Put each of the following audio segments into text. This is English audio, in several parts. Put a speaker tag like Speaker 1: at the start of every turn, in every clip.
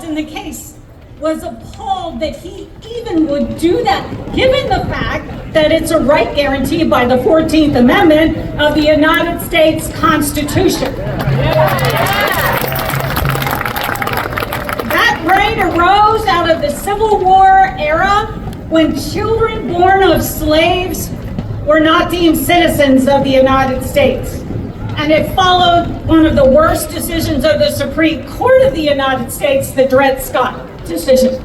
Speaker 1: involved in the case was appalled that he even would do that, given the fact that it's a right guaranteed by the 14th Amendment of the United States Constitution. That right arose out of the Civil War era when children born of slaves were not deemed citizens of the United States. And it followed one of the worst decisions of the Supreme Court of the United States, the Dred Scott decision.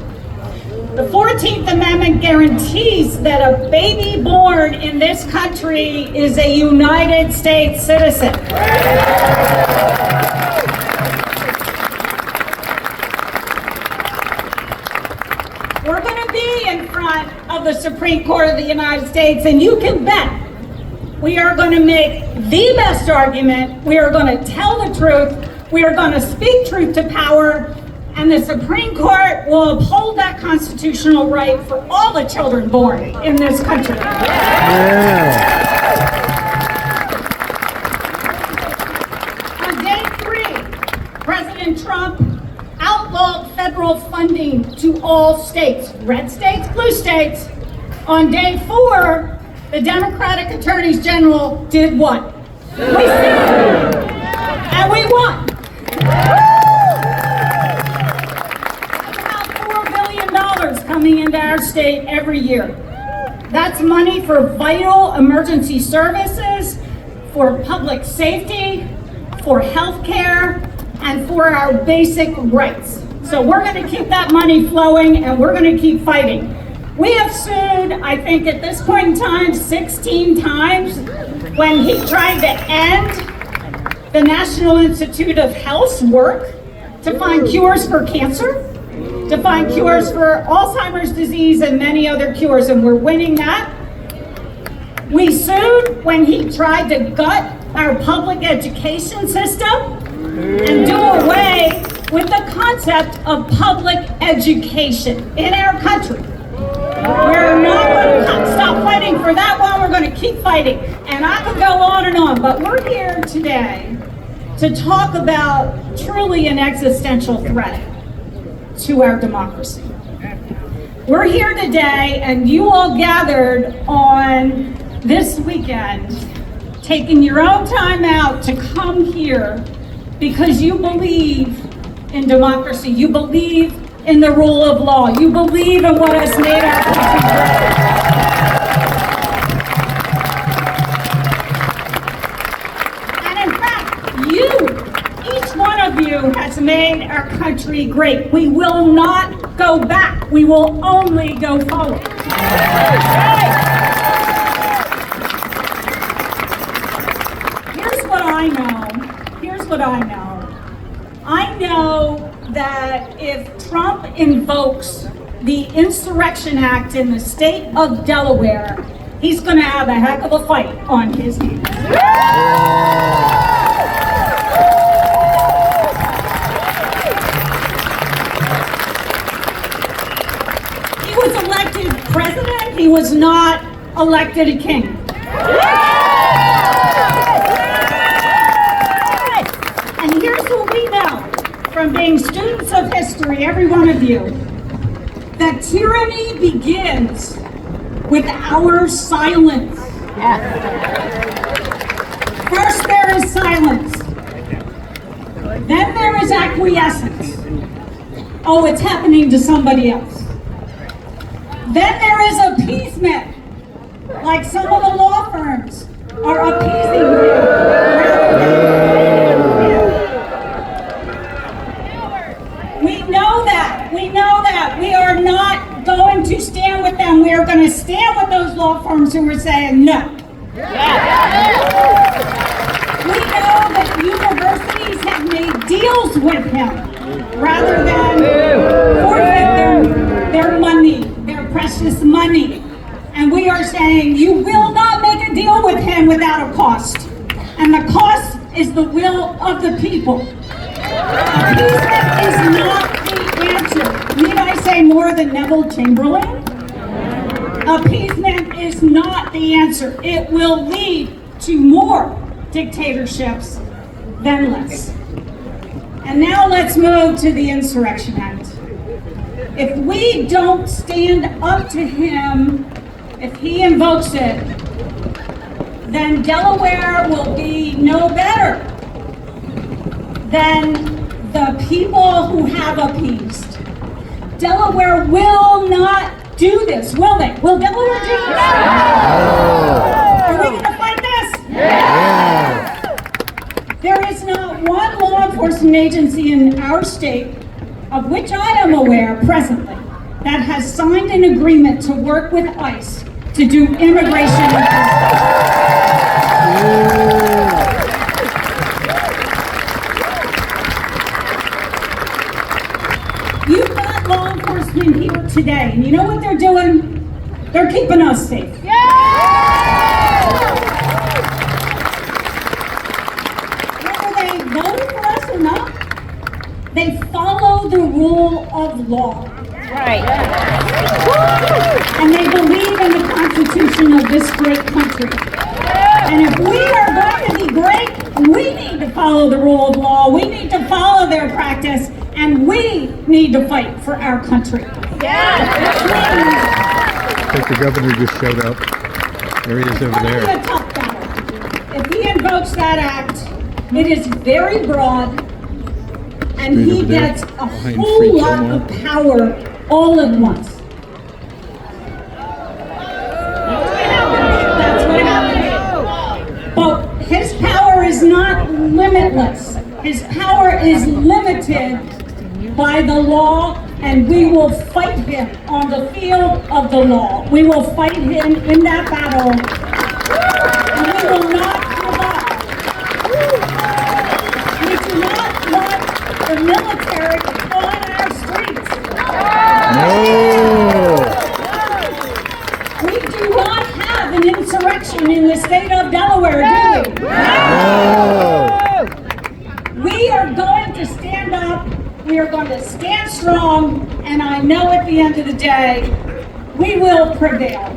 Speaker 1: The 14th Amendment guarantees that a baby born in this country is a United States citizen. We're going to be in front of the Supreme Court of the United States, and you can bet we are going to make the best argument. We are going to tell the truth. We are going to speak truth to power. And the Supreme Court will uphold that constitutional right for all the children born in this country. Yeah. On day 3, President Trump outlawed federal funding to all states, red states, blue states. On day 4, the Democratic attorneys general did what? We sued, and we won. Coming into our state every year. That's money for vital emergency services, for public safety, for health care, and for our basic rights. So we're going to keep that money flowing, and we're going to keep fighting. We have sued, I think at this point in time, 16 times when he tried to end the National Institute of Health's work to find cures for cancer, to find cures for Alzheimer's disease and many other cures, and we're winning that. We sued when he tried to gut our public education system and do away with the concept of public education in our country. We're not going to stop fighting for that one. We're going to keep fighting. And I could go on and on, but we're here today to talk about truly an existential threat to our democracy. We're here today, and you all gathered on this weekend, taking your own time out to come here because you believe in democracy, you believe in the rule of law, you believe in what has made our country great. And in fact, each one of you has made our country great. We will not go back. We will only go forward. Here's what I know. I know that if Trump invokes the Insurrection Act in the state of Delaware, he's going to have a heck of a fight on his hands. President, he was not elected a king. And here's what we know from being students of history, every one of you, that tyranny begins with our silence. First there is silence. Then there is acquiescence. Oh, it's happening to somebody else. Then there is appeasement, like some of the law firms are appeasing you. We know that. We are not going to stand with them. We are going to stand with those law firms who are saying no. We know that universities have made deals with him rather than forfeit their money, their precious money. And we are saying you will not make a deal with him without a cost. And the cost is the will of the people. Appeasement is not the answer. Need I say more than Neville Chamberlain? Appeasement is not the answer. It will lead to more dictatorships than less. And now let's move to the Insurrection Act. If we don't stand up to him, if he invokes it, then Delaware will be no better than the people who have appeased. Delaware will not do this, will they? Will Delaware do this? Are we going to fight this?
Speaker 2: Yeah.
Speaker 1: There is not one law enforcement agency in our state, of which I am aware presently, that has signed an agreement to work with ICE to do immigration enforcement. You've got law enforcement here today, and you know what they're doing? They're keeping us safe. Whether they voted for us or not, they follow the rule of law.
Speaker 3: Right.
Speaker 1: And they believe in the Constitution of this great country. And if we are going to be great, we need to follow the rule of law, we need to follow their practice, and we need to fight for our country.
Speaker 3: Yeah.
Speaker 2: I think the governor just showed up. There he is over there.
Speaker 1: It's a tough battle. If he invokes that act, it is very broad, and
Speaker 2: Right
Speaker 1: he
Speaker 2: over there,
Speaker 1: gets a
Speaker 2: behind
Speaker 1: whole
Speaker 2: Free
Speaker 1: lot
Speaker 2: Gilmore.
Speaker 1: of power all at once. That's what happens. But his power is not limitless. His power is limited by the law, and we will fight him on the field of the law. We will fight him in that battle, and we will not give up. We do not want the military on our streets.
Speaker 2: No.
Speaker 1: We do not have an insurrection in the state of Delaware, do we?
Speaker 2: No.
Speaker 1: We are going to stand up, we are going to stand strong, and I know at the end of the day, we will prevail.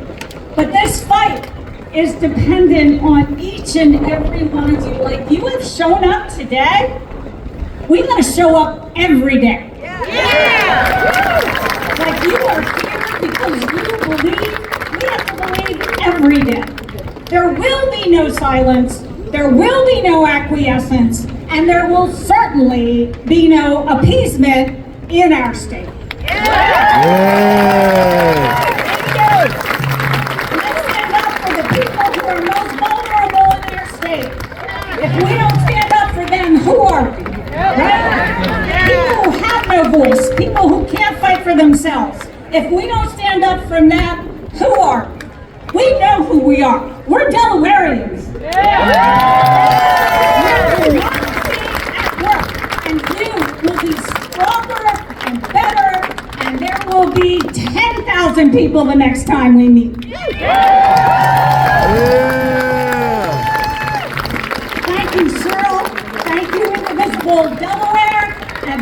Speaker 1: But this fight is dependent on each and every one of you. Like you have shown up today, we got to show up every day. Like you are here because you believe, we have to believe every day. There will be no silence, there will be no acquiescence, and there will certainly be no appeasement in our state.
Speaker 2: Yeah.
Speaker 1: Let's stand up for the people who are most vulnerable in our state. If we don't stand up for them, who are we? Right? People who have no voice, people who can't fight for themselves. If we don't stand up for them, who are we? We know who we are. We're Delawareans. We're at work, and you will be stronger and better, and there will be 10,000 people the next time we meet. Thank you, Cheryl. Thank you, Indivisible Delaware, and